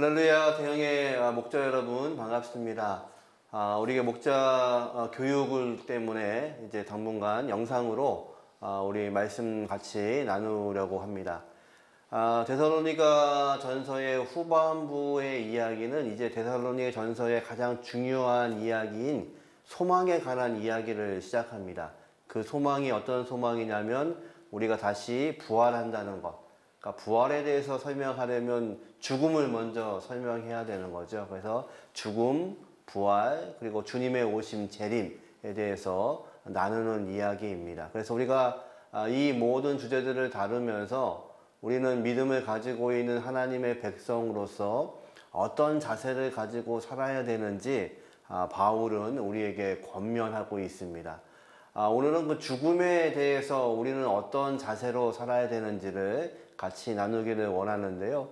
할렐루야 대형의 목자 여러분 반갑습니다. 우리가 목자 교육을 때문에 이제 당분간 영상으로 우리 말씀 같이 나누려고 합니다. 데살로니가 전서의 후반부의 이야기는 이제 데살로니가 전서의 가장 중요한 이야기인 소망에 관한 이야기를 시작합니다. 그 소망이 어떤 소망이냐면 우리가 다시 부활한다는 것. 그러니까 부활에 대해서 설명하려면 죽음을 먼저 설명해야 되는 거죠. 그래서 죽음, 부활, 그리고 주님의 오심, 재림에 대해서 나누는 이야기입니다. 그래서 우리가 이 모든 주제들을 다루면서 우리는 믿음을 가지고 있는 하나님의 백성으로서 어떤 자세를 가지고 살아야 되는지 바울은 우리에게 권면하고 있습니다. 오늘은 그 죽음에 대해서 우리는 어떤 자세로 살아야 되는지를 같이 나누기를 원하는데요.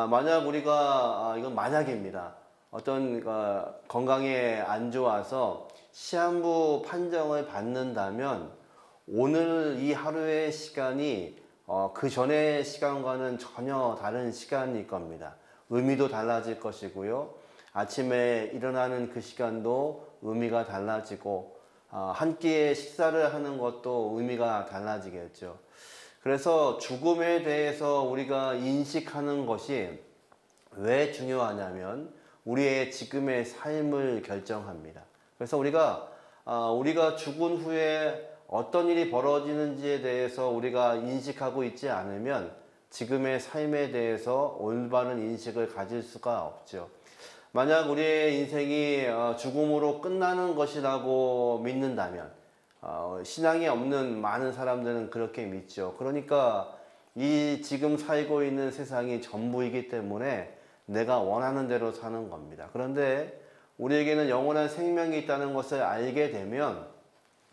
만약 우리가 이건 만약입니다. 어떤 건강에 안 좋아서 시한부 판정을 받는다면 오늘 이 하루의 시간이 그 전의 시간과는 전혀 다른 시간일 겁니다. 의미도 달라질 것이고요. 아침에 일어나는 그 시간도 의미가 달라지고 한 끼의 식사를 하는 것도 의미가 달라지겠죠. 그래서 죽음에 대해서 우리가 인식하는 것이 왜 중요하냐면 우리의 지금의 삶을 결정합니다. 그래서 우리가 죽은 후에 어떤 일이 벌어지는지에 대해서 우리가 인식하고 있지 않으면 지금의 삶에 대해서 올바른 인식을 가질 수가 없죠. 만약 우리의 인생이 죽음으로 끝나는 것이라고 믿는다면 신앙이 없는 많은 사람들은 그렇게 믿죠. 그러니까 이 지금 살고 있는 세상이 전부이기 때문에 내가 원하는 대로 사는 겁니다. 그런데 우리에게는 영원한 생명이 있다는 것을 알게 되면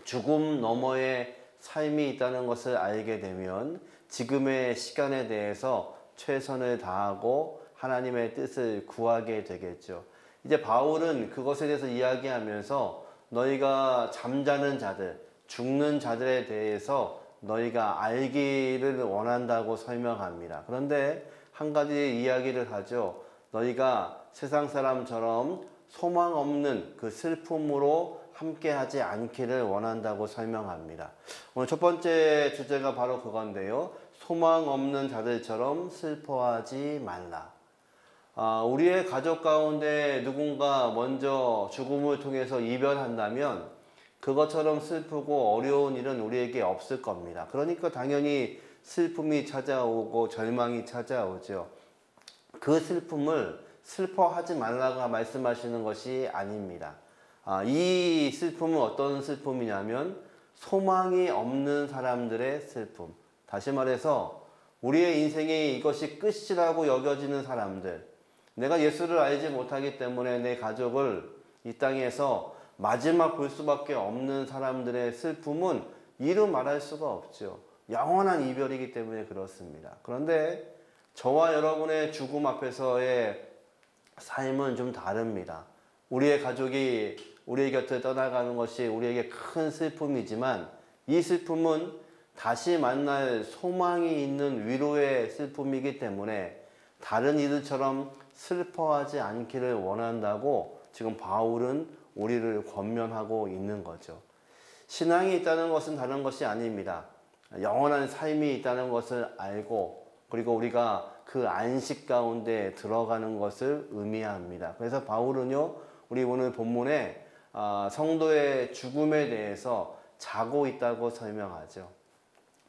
죽음 너머의 삶이 있다는 것을 알게 되면 지금의 시간에 대해서 최선을 다하고 하나님의 뜻을 구하게 되겠죠. 이제 바울은 그것에 대해서 이야기하면서 너희가 잠자는 자들, 죽는 자들에 대해서 너희가 알기를 원한다고 설명합니다. 그런데 한 가지 이야기를 하죠. 너희가 세상 사람처럼 소망 없는 그 슬픔으로 함께하지 않기를 원한다고 설명합니다. 오늘 첫 번째 주제가 바로 그건데요. 소망 없는 자들처럼 슬퍼하지 말라. 우리의 가족 가운데 누군가 먼저 죽음을 통해서 이별한다면 그것처럼 슬프고 어려운 일은 우리에게 없을 겁니다. 그러니까 당연히 슬픔이 찾아오고 절망이 찾아오죠. 그 슬픔을 슬퍼하지 말라고 말씀하시는 것이 아닙니다. 이 슬픔은 어떤 슬픔이냐면 소망이 없는 사람들의 슬픔. 다시 말해서 우리의 인생이 이것이 끝이라고 여겨지는 사람들, 내가 예수를 알지 못하기 때문에 내 가족을 이 땅에서 마지막 볼 수밖에 없는 사람들의 슬픔은 이루 말할 수가 없죠. 영원한 이별이기 때문에 그렇습니다. 그런데 저와 여러분의 죽음 앞에서의 삶은 좀 다릅니다. 우리의 가족이 우리의 곁을 떠나가는 것이 우리에게 큰 슬픔이지만 이 슬픔은 다시 만날 소망이 있는 위로의 슬픔이기 때문에 다른 이들처럼 슬퍼하지 않기를 원한다고 지금 바울은 우리를 권면하고 있는 거죠. 신앙이 있다는 것은 다른 것이 아닙니다. 영원한 삶이 있다는 것을 알고 그리고 우리가 그 안식 가운데 들어가는 것을 의미합니다. 그래서 바울은요, 우리 오늘 본문에 성도의 죽음에 대해서 자고 있다고 설명하죠.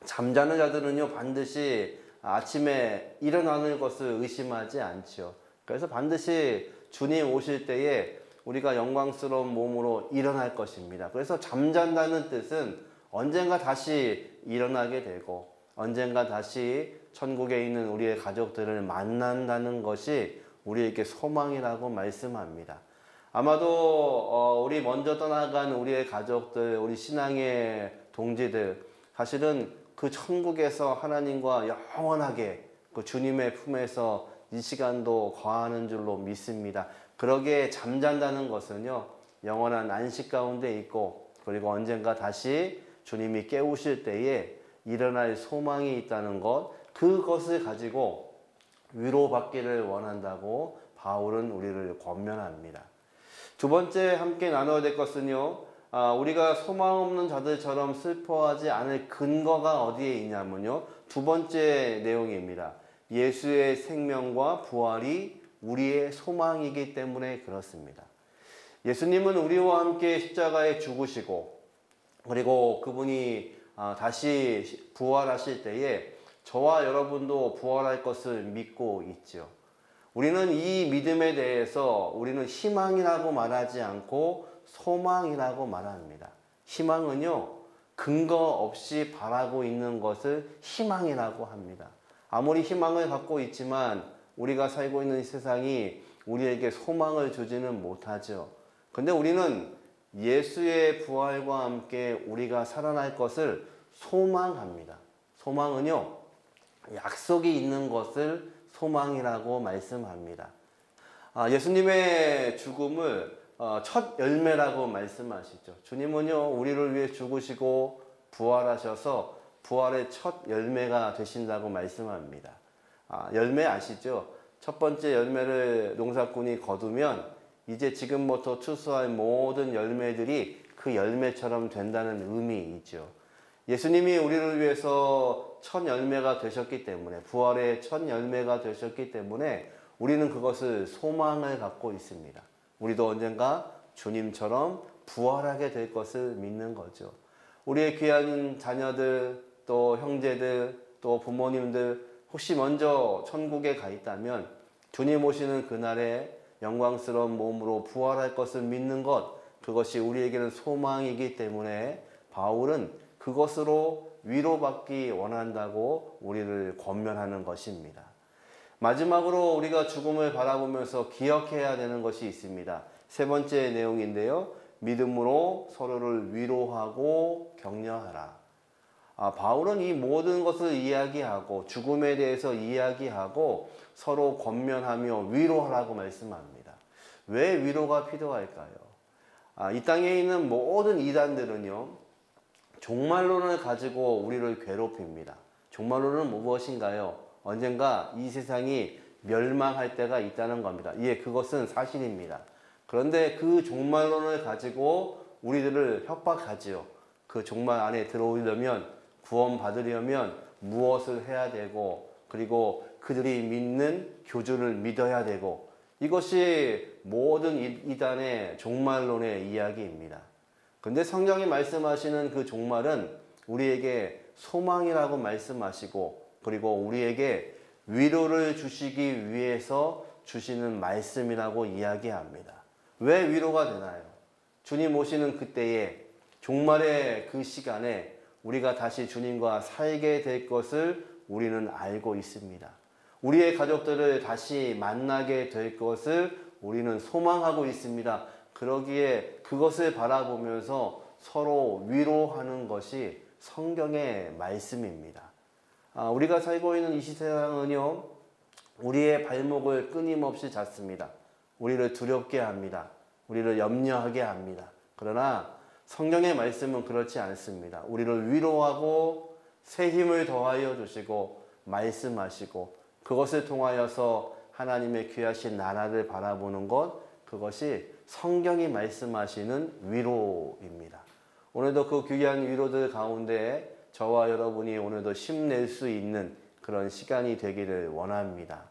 잠자는 자들은요, 반드시 아침에 일어나는 것을 의심하지 않죠. 그래서 반드시 주님 오실 때에 우리가 영광스러운 몸으로 일어날 것입니다. 그래서 잠잔다는 뜻은 언젠가 다시 일어나게 되고 언젠가 다시 천국에 있는 우리의 가족들을 만난다는 것이 우리에게 소망이라고 말씀합니다. 아마도 우리 먼저 떠나간 우리의 가족들, 우리 신앙의 동지들, 사실은 그 천국에서 하나님과 영원하게 그 주님의 품에서 이 시간도 거하는 줄로 믿습니다. 그러기에 잠잔다는 것은요, 영원한 안식 가운데 있고 그리고 언젠가 다시 주님이 깨우실 때에 일어날 소망이 있다는 것, 그것을 가지고 위로받기를 원한다고 바울은 우리를 권면합니다. 두 번째 함께 나눠야 될 것은요, 우리가 소망 없는 자들처럼 슬퍼하지 않을 근거가 어디에 있냐면요, 두 번째 내용입니다. 예수의 생명과 부활이 우리의 소망이기 때문에 그렇습니다. 예수님은 우리와 함께 십자가에 죽으시고, 그리고 그분이 다시 부활하실 때에 저와 여러분도 부활할 것을 믿고 있죠. 우리는 이 믿음에 대해서 우리는 희망이라고 말하지 않고 소망이라고 말합니다. 희망은요, 근거 없이 바라고 있는 것을 희망이라고 합니다. 아무리 희망을 갖고 있지만 우리가 살고 있는 세상이 우리에게 소망을 주지는 못하죠. 근데 우리는 예수의 부활과 함께 우리가 살아날 것을 소망합니다. 소망은요, 약속이 있는 것을 소망이라고 말씀합니다. 예수님의 죽음을 첫 열매라고 말씀하시죠. 주님은요, 우리를 위해 죽으시고 부활하셔서 부활의 첫 열매가 되신다고 말씀합니다. 열매 아시죠? 첫 번째 열매를 농사꾼이 거두면 이제 지금부터 추수할 모든 열매들이 그 열매처럼 된다는 의미이죠. 예수님이 우리를 위해서 첫 열매가 되셨기 때문에, 부활의 첫 열매가 되셨기 때문에 우리는 그것을 소망을 갖고 있습니다. 우리도 언젠가 주님처럼 부활하게 될 것을 믿는 거죠. 우리의 귀한 자녀들, 또 형제들, 또 부모님들 혹시 먼저 천국에 가 있다면 주님 오시는 그날에 영광스러운 몸으로 부활할 것을 믿는 것, 그것이 우리에게는 소망이기 때문에 바울은 그것으로 위로받기 원한다고 우리를 권면하는 것입니다. 마지막으로 우리가 죽음을 바라보면서 기억해야 되는 것이 있습니다. 세 번째 내용인데요. 믿음으로 서로를 위로하고 격려하라. 바울은 이 모든 것을 이야기하고 죽음에 대해서 이야기하고 서로 권면하며 위로하라고 말씀합니다. 왜 위로가 필요할까요? 이 땅에 있는 모든 이단들은요, 종말론을 가지고 우리를 괴롭힙니다. 종말론은 무엇인가요? 언젠가 이 세상이 멸망할 때가 있다는 겁니다. 예, 그것은 사실입니다. 그런데 그 종말론을 가지고 우리들을 협박하지요. 그 종말 안에 들어오려면, 구원받으려면 무엇을 해야 되고, 그리고 그들이 믿는 교주를 믿어야 되고, 이것이 모든 이단의 종말론의 이야기입니다. 근데 성경이 말씀하시는 그 종말은 우리에게 소망이라고 말씀하시고, 그리고 우리에게 위로를 주시기 위해서 주시는 말씀이라고 이야기합니다. 왜 위로가 되나요? 주님 오시는 그때에, 종말의 그 시간에 우리가 다시 주님과 살게 될 것을 우리는 알고 있습니다. 우리의 가족들을 다시 만나게 될 것을 우리는 소망하고 있습니다. 그러기에 그것을 바라보면서 서로 위로하는 것이 성경의 말씀입니다. 우리가 살고 있는 이 세상은요, 우리의 발목을 끊임없이 잡습니다. 우리를 두렵게 합니다. 우리를 염려하게 합니다. 그러나 성경의 말씀은 그렇지 않습니다. 우리를 위로하고 새 힘을 더하여 주시고 말씀하시고, 그것을 통하여서 하나님의 귀하신 나라를 바라보는 것, 그것이 성경이 말씀하시는 위로입니다. 오늘도 그 귀한 위로들 가운데 저와 여러분이 오늘도 힘낼 수 있는 그런 시간이 되기를 원합니다.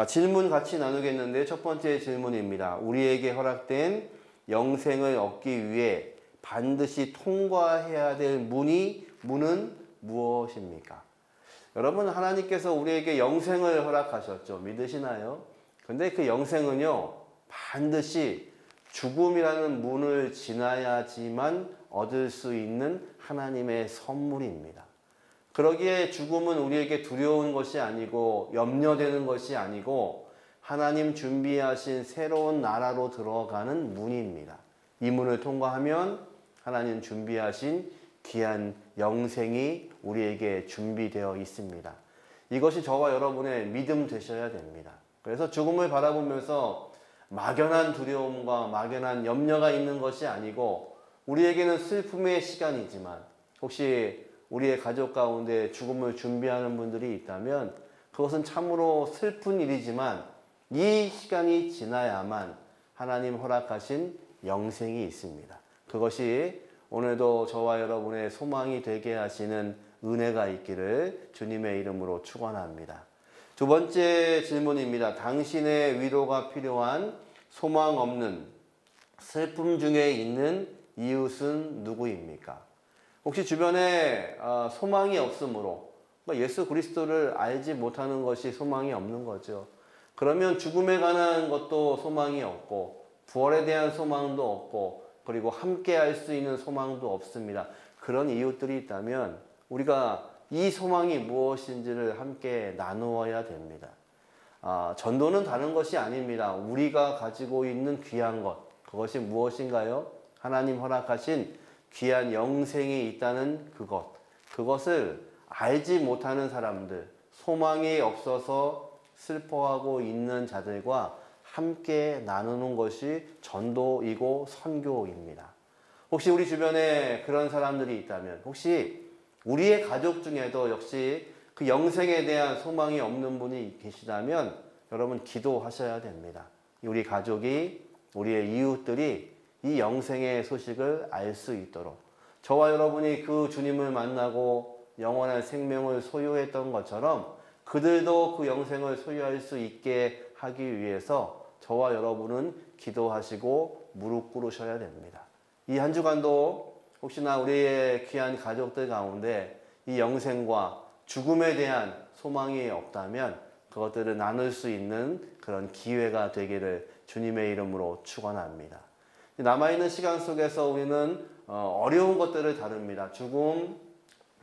질문 같이 나누겠는데, 첫 번째 질문입니다. 우리에게 허락된 영생을 얻기 위해 반드시 통과해야 될 문은 무엇입니까? 여러분, 하나님께서 우리에게 영생을 허락하셨죠. 믿으시나요? 근데 그 영생은요, 반드시 죽음이라는 문을 지나야지만 얻을 수 있는 하나님의 선물입니다. 그러기에 죽음은 우리에게 두려운 것이 아니고 염려되는 것이 아니고 하나님 준비하신 새로운 나라로 들어가는 문입니다. 이 문을 통과하면 하나님 준비하신 귀한 영생이 우리에게 준비되어 있습니다. 이것이 저와 여러분의 믿음 되셔야 됩니다. 그래서 죽음을 바라보면서 막연한 두려움과 막연한 염려가 있는 것이 아니고, 우리에게는 슬픔의 시간이지만 혹시 우리의 가족 가운데 죽음을 준비하는 분들이 있다면 그것은 참으로 슬픈 일이지만 이 시간이 지나야만 하나님 허락하신 영생이 있습니다. 그것이 오늘도 저와 여러분의 소망이 되게 하시는 은혜가 있기를 주님의 이름으로 축원합니다. 두 번째 질문입니다. 당신의 위로가 필요한 소망 없는 슬픔 중에 있는 이웃은 누구입니까? 혹시 주변에 소망이 없으므로 예수 그리스도를 알지 못하는 것이 소망이 없는 거죠. 그러면 죽음에 관한 것도 소망이 없고 부활에 대한 소망도 없고 그리고 함께 할 수 있는 소망도 없습니다. 그런 이웃들이 있다면 우리가 이 소망이 무엇인지를 함께 나누어야 됩니다. 전도는 다른 것이 아닙니다. 우리가 가지고 있는 귀한 것, 그것이 무엇인가요? 하나님 허락하신 귀한 영생이 있다는 그것을 알지 못하는 사람들, 소망이 없어서 슬퍼하고 있는 자들과 함께 나누는 것이 전도이고 선교입니다. 혹시 우리 주변에 그런 사람들이 있다면, 혹시 우리의 가족 중에도 역시 그 영생에 대한 소망이 없는 분이 계시다면 여러분 기도하셔야 됩니다. 우리 가족이, 우리의 이웃들이 이 영생의 소식을 알 수 있도록, 저와 여러분이 그 주님을 만나고 영원한 생명을 소유했던 것처럼 그들도 그 영생을 소유할 수 있게 하기 위해서 저와 여러분은 기도하시고 무릎 꿇으셔야 됩니다. 이 한 주간도 혹시나 우리의 귀한 가족들 가운데 이 영생과 죽음에 대한 소망이 없다면 그것들을 나눌 수 있는 그런 기회가 되기를 주님의 이름으로 축원합니다. 남아있는 시간 속에서 우리는 어려운 것들을 다룹니다. 죽음,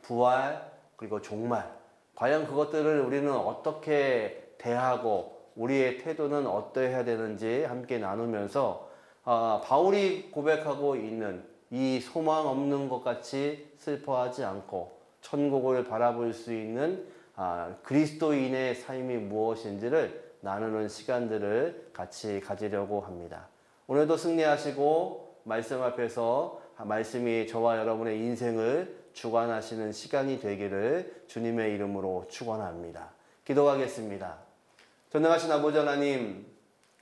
부활, 그리고 종말. 과연 그것들을 우리는 어떻게 대하고 우리의 태도는 어떠해야 되는지 함께 나누면서 바울이 고백하고 있는 이 소망 없는 것 같이 슬퍼하지 않고 천국을 바라볼 수 있는 그리스도인의 삶이 무엇인지를 나누는 시간들을 같이 가지려고 합니다. 오늘도 승리하시고 말씀 앞에서 말씀이 저와 여러분의 인생을 주관하시는 시간이 되기를 주님의 이름으로 축원합니다. 기도하겠습니다. 전능하신 아버지 하나님,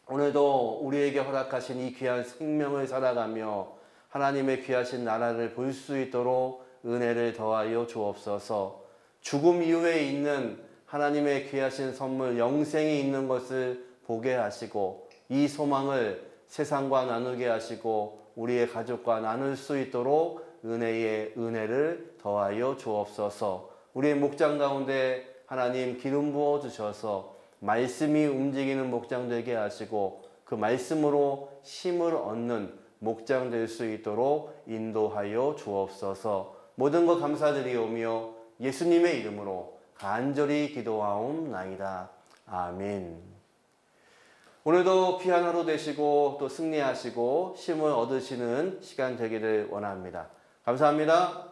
오늘도 우리에게 허락하신 이 귀한 생명을 살아가며 하나님의 귀하신 나라를 볼 수 있도록 은혜를 더하여 주옵소서. 죽음 이후에 있는 하나님의 귀하신 선물 영생이 있는 것을 보게 하시고 이 소망을 세상과 나누게 하시고 우리의 가족과 나눌 수 있도록 은혜의 은혜를 더하여 주옵소서. 우리의 목장 가운데 하나님 기름 부어 주셔서 말씀이 움직이는 목장 되게 하시고 그 말씀으로 힘을 얻는 목장 될 수 있도록 인도하여 주옵소서. 모든 것 감사드리오며 예수님의 이름으로 간절히 기도하옵나이다. 아멘. 오늘도 귀한 하루 되시고 또 승리하시고 힘을 얻으시는 시간 되기를 원합니다. 감사합니다.